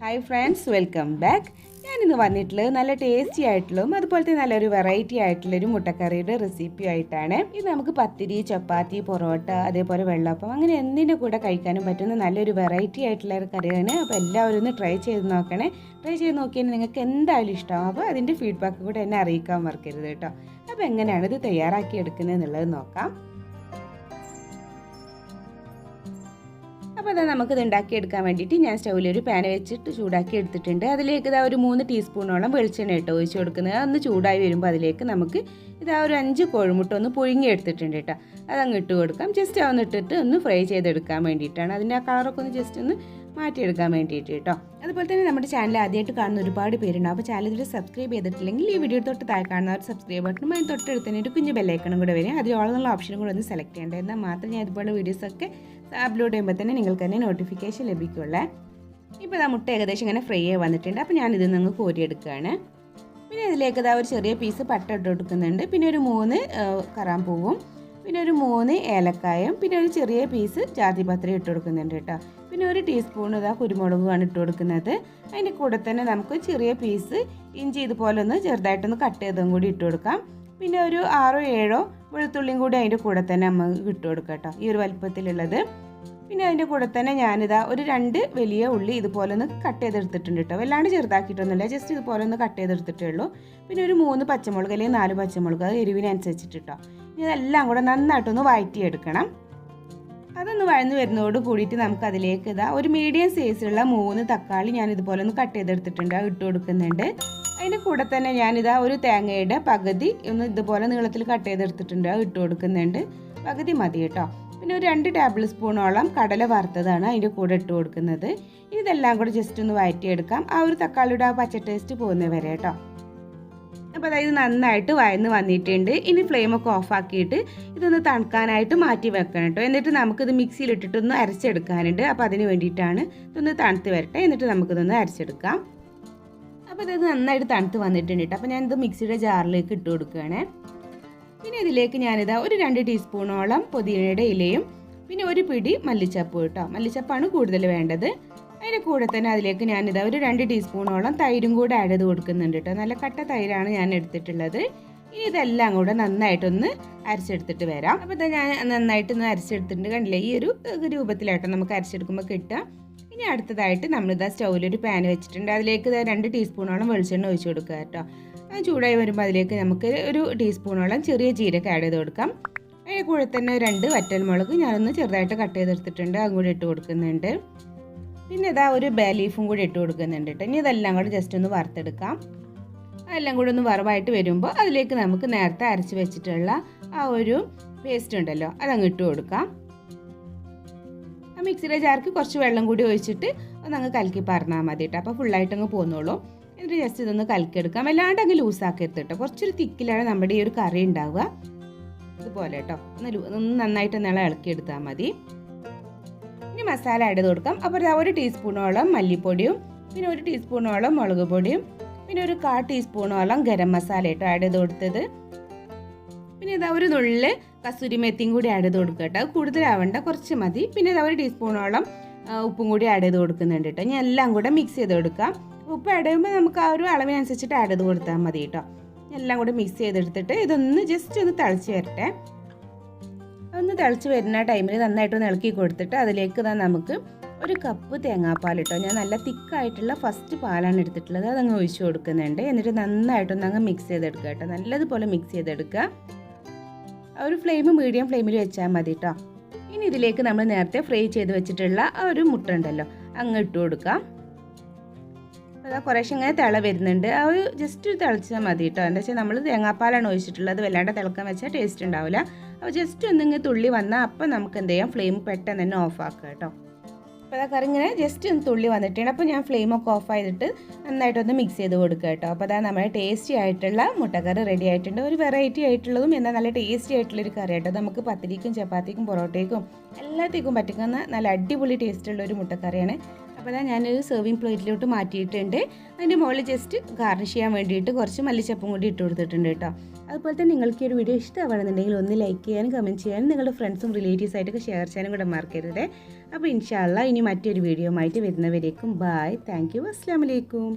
Hi friends, welcome back. ഞാനിന്ന് വന്നിട്ടുള്ളത് നല്ല ടേസ്റ്റി ആയിട്ടുള്ളതും അതുപോലെ തന്നെ നല്ലൊരു വെറൈറ്റി ആയിട്ടുള്ളൊരു മുട്ടക്കറിയുടെ റെസിപ്പി ആയിട്ടാണ്. ഇത് നമുക്ക് പത്തിരി, ചപ്പാത്തി, പൊറോട്ട, അതേപോലെ വെള്ളപ്പം അങ്ങനെ എന്തിൻ്റെ കൂടെ കഴിക്കാനും പറ്റുന്ന നല്ലൊരു വെറൈറ്റി ആയിട്ടുള്ള ഒരു കറിയാണ്. അപ്പോൾ എല്ലാവരും ഒന്ന് ട്രൈ ചെയ്ത് നോക്കണേ. ട്രൈ ചെയ്ത് നോക്കിയാൽ നിങ്ങൾക്ക് എന്തായാലും ഇഷ്ടമാവും. അപ്പോൾ അതിൻ്റെ ഫീഡ്ബാക്ക് കൂടെ എന്നെ അറിയിക്കാൻ മറക്കരുത് കേട്ടോ. അപ്പോൾ എങ്ങനെയാണ് ഇത് തയ്യാറാക്കി എടുക്കുന്നത് എന്നുള്ളത് നോക്കാം. അപ്പോൾ അതാ നമുക്കിത് ഉണ്ടാക്കിയെടുക്കാൻ വേണ്ടിയിട്ട് ഞാൻ സ്റ്റൗവിൽ ഒരു പാൻ വെച്ചിട്ട് ചൂടാക്കി എടുത്തിട്ടുണ്ട്. അതിലേക്ക് ഇതാ ഒരു 3 ടീസ്പൂണോളം വെളിച്ചെണ്ണ ഇട്ട് ഒഴിച്ച് കൊടുക്കുന്നത്. അതൊന്ന് ചൂടായി വരുമ്പോൾ അതിലേക്ക് നമുക്ക് ഇതാ ഒരു 5 കോഴിമുട്ട ഒന്ന് പുഴുങ്ങി എടുത്തിട്ടുണ്ട് കേട്ടോ. അതങ്ങ് ഇട്ട് കൊടുക്കാം. ജസ്റ്റ് അതൊന്ന് ഇട്ടിട്ട് ഒന്ന് ഫ്രൈ ചെയ്തെടുക്കാൻ വേണ്ടിയിട്ടാണ്. അതിൻ്റെ ആ കളറൊക്കെ ഒന്ന് ജസ്റ്റ് ഒന്ന് മാറ്റിയെടുക്കാൻ വേണ്ടിയിട്ട് കേട്ടോ. അതുപോലെ തന്നെ നമ്മുടെ ചാനൽ ആദ്യമായിട്ട് കാണുന്ന ഒരുപാട് പേരുണ്ടാവും. അപ്പോൾ ചാനൽ ഇതിൽ സബ്സ്ക്രൈബ് ചെയ്തിട്ടില്ലെങ്കിൽ ഈ വീഡിയോ തൊട്ട് താഴെ കാണുന്ന ഒരു സബ്സ്ക്രൈബ് ബട്ടണും അതിന് തൊട്ടടുത്ത് തന്നെ ഒരു കുഞ്ഞ് ബെല്ലൈക്കണും കൂടെ വരും. അതിൽ ഓളെന്നുള്ള ഓപ്ഷനും കൂടെ ഒന്ന് സെലക്ട് ചെയ്യേണ്ടത്. എന്നാൽ മാത്രം ഞാൻ ഇതുപോലെ വീഡിയോസൊക്കെ അപ്ലോഡ് ചെയ്യുമ്പോൾ തന്നെ നിങ്ങൾക്ക് തന്നെ നോട്ടിഫിക്കേഷൻ ലഭിക്കുള്ളൂ. ഇപ്പോൾ ഇതാ മുട്ട ഏകദേശം ഇങ്ങനെ ഫ്രൈ ആയി വന്നിട്ടുണ്ട്. അപ്പോൾ ഞാനിത് നിങ്ങൾ കോരിയെടുക്കുകയാണ്. പിന്നെ ഇതിലേക്ക് ഇതാ ഒരു ചെറിയ പീസ് പട്ട ഇട്ട് കൊടുക്കുന്നുണ്ട്. പിന്നെ ഒരു 3 കറാമ്പൂവും, പിന്നെ ഒരു 3 ഏലക്കായും, പിന്നെ ഒരു ചെറിയ പീസ് ജാതിപത്രി ഇട്ട് കൊടുക്കുന്നുണ്ട് കേട്ടോ. പിന്നെ ഒരു ടീസ്പൂൺ ഇതാ കുരുമുളകുമാണ് ഇട്ട് കൊടുക്കുന്നത്. അതിൻ്റെ കൂടെ തന്നെ നമുക്ക് ചെറിയ പീസ് ഇഞ്ചി ഇതുപോലെ ഒന്ന് ചെറുതായിട്ടൊന്ന് കട്ട് ചെയ്തും കൂടി ഇട്ട് കൊടുക്കാം. പിന്നെ ഒരു 6-7 വെളുത്തുള്ളിയും കൂടി അതിൻ്റെ കൂടെ തന്നെ നമുക്ക് ഇട്ട് കൊടുക്കാം കേട്ടോ, ഈ ഒരു വലുപ്പത്തിലുള്ളത്. പിന്നെ അതിൻ്റെ കൂടെ തന്നെ ഞാനിതാ ഒരു 2 വലിയ ഉള്ളി ഇതുപോലെ ഒന്ന് കട്ട് ചെയ്തെടുത്തിട്ടുണ്ട് കേട്ടോ. വല്ലാണ്ട് ചെറുതാക്കിയിട്ടൊന്നുമില്ല, ജസ്റ്റ് ഇതുപോലെ ഒന്ന് കട്ട് ചെയ്തെടുത്തിട്ടേ ഉള്ളൂ. പിന്നെ ഒരു 3 പച്ചമുളക് അല്ലെങ്കിൽ 4 പച്ചമുളക്, അത് എരിവിനനുസരിച്ചിട്ട് കേട്ടോ. ഇതെല്ലാം കൂടെ നന്നായിട്ടൊന്ന് വഴറ്റിയെടുക്കണം. അതൊന്ന് വഴന്ന് വരുന്നതോട് കൂടിയിട്ട് നമുക്ക് അതിലേക്ക് ഇതാ ഒരു മീഡിയം സൈസിലുള്ള 3 തക്കാളി ഞാൻ ഇതുപോലെ ഒന്ന് കട്ട് ചെയ്തെടുത്തിട്ടുണ്ട്, അത് ഇട്ട് കൊടുക്കുന്നുണ്ട്. അതിൻ്റെ കൂടെ തന്നെ ഞാനിതാ ഒരു തേങ്ങയുടെ പകുതി ഒന്ന് ഇതുപോലെ നീളത്തിൽ കട്ട് ചെയ്തെടുത്തിട്ടുണ്ട്, അത് ഇട്ട് കൊടുക്കുന്നുണ്ട്. പകുതി മതി കേട്ടോ. പിന്നെ ഒരു 2 ടേബിൾ സ്പൂണോളം കടല വറുത്തതാണ് അതിൻ്റെ കൂടെ ഇട്ട് കൊടുക്കുന്നത്. ഇതെല്ലാം കൂടെ ജസ്റ്റ് ഒന്ന് വഴറ്റിയെടുക്കാം, ആ ഒരു തക്കാളിയുടെ ആ പച്ച ടേസ്റ്റ് പോകുന്നത് വരെ കേട്ടോ. അപ്പോൾ അതായത് നന്നായിട്ട് വഴന്ന് വന്നിട്ടുണ്ട്. ഇനി ഫ്ലെയിമൊക്കെ ഓഫാക്കിയിട്ട് ഇതൊന്ന് തണുക്കാനായിട്ട് മാറ്റി വെക്കണം കേട്ടോ. എന്നിട്ട് നമുക്കിത് മിക്സിയിലിട്ടിട്ടൊന്ന് അരച്ചെടുക്കാനുണ്ട്. അപ്പോൾ അതിന് വേണ്ടിയിട്ടാണ് ഇതൊന്ന് തണുത്ത് വരട്ടെ, എന്നിട്ട് നമുക്കിതൊന്ന് അരച്ചെടുക്കാം. അപ്പോൾ ഇത് നന്നായിട്ട് തണുത്ത് വന്നിട്ടുണ്ട് കേട്ടോ. അപ്പോൾ ഞാനിത് മിക്സിയുടെ ജാറിലേക്ക് ഇട്ട് കൊടുക്കുകയാണ്. പിന്നെ ഇതിലേക്ക് ഞാനിതാ ഒരു 2 ടീസ്പൂണോളം പുതിനയുടെ ഇലയും, പിന്നെ ഒരു പിടി മല്ലിച്ചപ്പ് കേട്ടോ. മല്ലിച്ചപ്പാണ് കൂടുതൽ വേണ്ടത്. അതിൻ്റെ കൂടെ തന്നെ അതിലേക്ക് ഞാനിതാ ഒരു 2 ടീസ്പൂണോളം തൈരും കൂടെ ആഡ് ചെയ്ത് കൊടുക്കുന്നുണ്ട് കേട്ടോ. നല്ല കട്ട തൈരാണ് ഞാൻ എടുത്തിട്ടുള്ളത്. ഇനി ഇതെല്ലാം കൂടെ നന്നായിട്ടൊന്ന് അരച്ചെടുത്തിട്ട് വരാം. അപ്പോൾ ഇതാ ഞാൻ നന്നായിട്ടൊന്ന് അരച്ചെടുത്തിട്ടുണ്ട്, കണ്ടില്ലേ? ഈ ഒരു രൂപത്തിലാട്ടോ നമുക്ക് അരച്ചെടുക്കുമ്പോൾ കിട്ടുക. ഇനി അടുത്തതായിട്ട് നമ്മളിതാ സ്റ്റൗവിലൊരു പാൻ വെച്ചിട്ടുണ്ട്. അതിലേക്ക് 2 ടീസ്പൂണോളം വെളിച്ചെണ്ണ ഒഴിച്ച് കൊടുക്കുക കേട്ടോ. അത് ചൂടായി വരുമ്പോൾ അതിലേക്ക് നമുക്ക് ഒരു ടീസ്പൂണോളം ചെറിയ ജീരകം ആഡ് ചെയ്ത് കൊടുക്കാം. അതിൻ്റെ കൂടെ തന്നെ 2 വറ്റൽമുളക് ഞാനൊന്ന് ചെറുതായിട്ട് കട്ട് ചെയ്തെടുത്തിട്ടുണ്ട്, അതും കൂടി ഇട്ട് കൊടുക്കുന്നുണ്ട്. പിന്നെ ഇതാ ഒരു ബേ ലീഫും കൂടി ഇട്ട് കൊടുക്കുന്നുണ്ട് കേട്ടോ. ഇനി ഇതെല്ലാം കൂടി ജസ്റ്റ് ഒന്ന് വറുത്തെടുക്കാം. അതെല്ലാം കൂടി ഒന്ന് വറവായിട്ട് വരുമ്പോൾ അതിലേക്ക് നമുക്ക് നേരത്തെ അരച്ച് വെച്ചിട്ടുള്ള ആ ഒരു പേസ്റ്റ് ഉണ്ടല്ലോ, അതങ്ങ് ഇട്ട് കൊടുക്കാം. ആ മിക്സിയുടെ ജാർക്ക് കുറച്ച് വെള്ളം കൂടി ഒഴിച്ചിട്ട് ഒന്നങ്ങ് കലക്കി പറഞ്ഞാൽ മതി കേട്ടോ. അപ്പോൾ ഫുള്ളായിട്ടങ്ങ് പോന്നോളൂ. എന്നിട്ട് ജസ്റ്റ് ഇതൊന്ന് കലക്കിയെടുക്കാം. വല്ലാണ്ട് അങ്ങ് ലൂസാക്കരുത് കേട്ടോ. കുറച്ചൊരു തിക്കിലാണ് നമ്മുടെ ഈ ഒരു കറി ഉണ്ടാവുക. ഇതുപോലെ കേട്ടോ, ഒന്ന് നന്നായിട്ട് നല്ല ഇളക്കിയെടുത്താൽ മതി. ഇനി മസാല ആഡ് ചെയ്ത് കൊടുക്കാം. അപ്പോൾ ഒരു ടീസ്പൂണോളം മല്ലിപ്പൊടിയും, പിന്നെ ഒരു ടീസ്പൂണോളം മുളക് പൊടിയും, പിന്നെ ഒരു 1/4 ടീസ്പൂണോളം ഗരം മസാല കേട്ടോ ആഡ് ചെയ്ത് കൊടുത്തത്. പിന്നെ ഇതാ ഒരു നുള്ളിൽ കസൂരി മെത്തിയും കൂടി ആഡ് ചെയ്ത് കൊടുക്കുക കേട്ടോ. അത് കൂടുതലാവണ്ട, കുറച്ച് മതി. പിന്നെ ഇതാ ഒരു ടീസ്പൂണോളം ഉപ്പും കൂടി ആഡ് ചെയ്ത് കൊടുക്കുന്നുണ്ട് കേട്ടോ. ഇനി എല്ലാം കൂടെ മിക്സ് ചെയ്ത് കൊടുക്കാം. ഉപ്പ് ആഡ് ചെയ്യുമ്പോൾ നമുക്ക് ആ ഒരു അളവിനനുസരിച്ചിട്ട് ആഡ് ചെയ്ത് കൊടുത്താൽ മതി കേട്ടോ. എല്ലാം കൂടെ മിക്സ് ചെയ്തെടുത്തിട്ട് ഇതൊന്ന് ജസ്റ്റ് ഒന്ന് തിളച്ച് വരട്ടെ. ഒന്ന് തിളച്ച് വരുന്ന ടൈമിൽ നന്നായിട്ടൊന്ന് ഇളക്കി കൊടുത്തിട്ട് അതിലേക്ക് നമുക്ക് ഒരു കപ്പ് തേങ്ങാപ്പാൽ കേട്ടോ. ഞാൻ നല്ല തിക്കായിട്ടുള്ള ഫസ്റ്റ് പാലാണ് എടുത്തിട്ടുള്ളത്, അതങ്ങ് ഒഴിച്ച് കൊടുക്കുന്നുണ്ട്. എന്നിട്ട് നന്നായിട്ടൊന്ന് അങ്ങ് മിക്സ് ചെയ്തെടുക്കുക കേട്ടോ. നല്ലതുപോലെ മിക്സ് ചെയ്തെടുക്കുക. ആ ഒരു ഫ്ലെയിം മീഡിയം ഫ്ലെയിമിൽ വെച്ചാൽ മതി കേട്ടോ. ഇനി ഇതിലേക്ക് നമ്മൾ നേരത്തെ ഫ്രൈ ചെയ്ത് വെച്ചിട്ടുള്ള ആ ഒരു മുട്ട ഉണ്ടല്ലോ, അങ്ങ് ഇട്ട് കൊടുക്കാം. അപ്പോൾ അതാ കുറേശ്ശെ ഇങ്ങനെ തിള വരുന്നുണ്ട്. ആ ഒരു ജസ്റ്റ് തിളച്ചാൽ മതി കേട്ടോ. എന്താ വെച്ചാൽ നമ്മൾ തേങ്ങാപ്പാലാണ് ഒഴിച്ചിട്ടുള്ളത്, വല്ലാണ്ട് തിളക്കാൻ വെച്ചാൽ ടേസ്റ്റ് ഉണ്ടാവില്ല. അപ്പോൾ ജസ്റ്റ് ഒന്നിങ്ങനെ തുള്ളി വന്നാൽ അപ്പം നമുക്ക് എന്ത് ചെയ്യാം, ഫ്ലെയിം പെട്ടെന്ന് തന്നെ ഓഫ് ആക്കുക കേട്ടോ. അപ്പോൾ ആ കറി ഇങ്ങനെ ജസ്റ്റ് ഒന്ന് തുള്ളി വന്നിട്ടുണ്ട്. അപ്പോൾ ഞാൻ ഫ്ലെയിമൊക്കെ ഓഫ് ചെയ്തിട്ട് നന്നായിട്ടൊന്ന് മിക്സ് ചെയ്ത് കൊടുക്കുക കേട്ടോ. അപ്പോൾ അതാ നമ്മുടെ ടേസ്റ്റി ആയിട്ടുള്ള മുട്ടക്കറി റെഡി ആയിട്ടുണ്ട്. ഒരു വെറൈറ്റി ആയിട്ടുള്ളതും എന്നാൽ നല്ല ടേസ്റ്റി ആയിട്ടുള്ളൊരു കറി കേട്ടോ. നമുക്ക് പത്തിരിക്കും ചപ്പാത്തിക്കും പൊറോട്ടയ്ക്കും എല്ലാത്തേക്കും പറ്റിക്കുന്ന നല്ല അടിപൊളി ടേസ്റ്റുള്ള ഒരു മുട്ടക്കറിയാണ്. അപ്പോൾ അതാ ഞാനൊരു സെർവിങ് പ്ലേറ്റിലോട്ട് മാറ്റിയിട്ടുണ്ട്. അതിൻ്റെ മുകളിൽ ജസ്റ്റ് ഗാർണിഷ് ചെയ്യാൻ വേണ്ടിയിട്ട് കുറച്ച് മല്ലിച്ചപ്പും കൂടി ഇട്ട് കൊടുത്തിട്ടുണ്ട് കേട്ടോ. അതുപോലെ തന്നെ നിങ്ങൾക്ക് ഈ ഒരു വീഡിയോ ഇഷ്ടമാണെന്നുണ്ടെങ്കിൽ ഒന്ന് ലൈക്ക് ചെയ്യാനും കമൻറ്റ് ചെയ്യാനും നിങ്ങളുടെ ഫ്രണ്ട്സും റിലേറ്റീവ്സായിട്ടൊക്കെ ഷെയർ ചെയ്യാനും കൂടെ മറക്കരുത്. അപ്പോൾ ഇൻഷാ അല്ലാഹ് ഇനി മറ്റൊരു വീഡിയോ ആയിട്ട് വരുന്നവരേക്കും ബായ്. Thank you. അസ്സലാമു അലൈക്കും.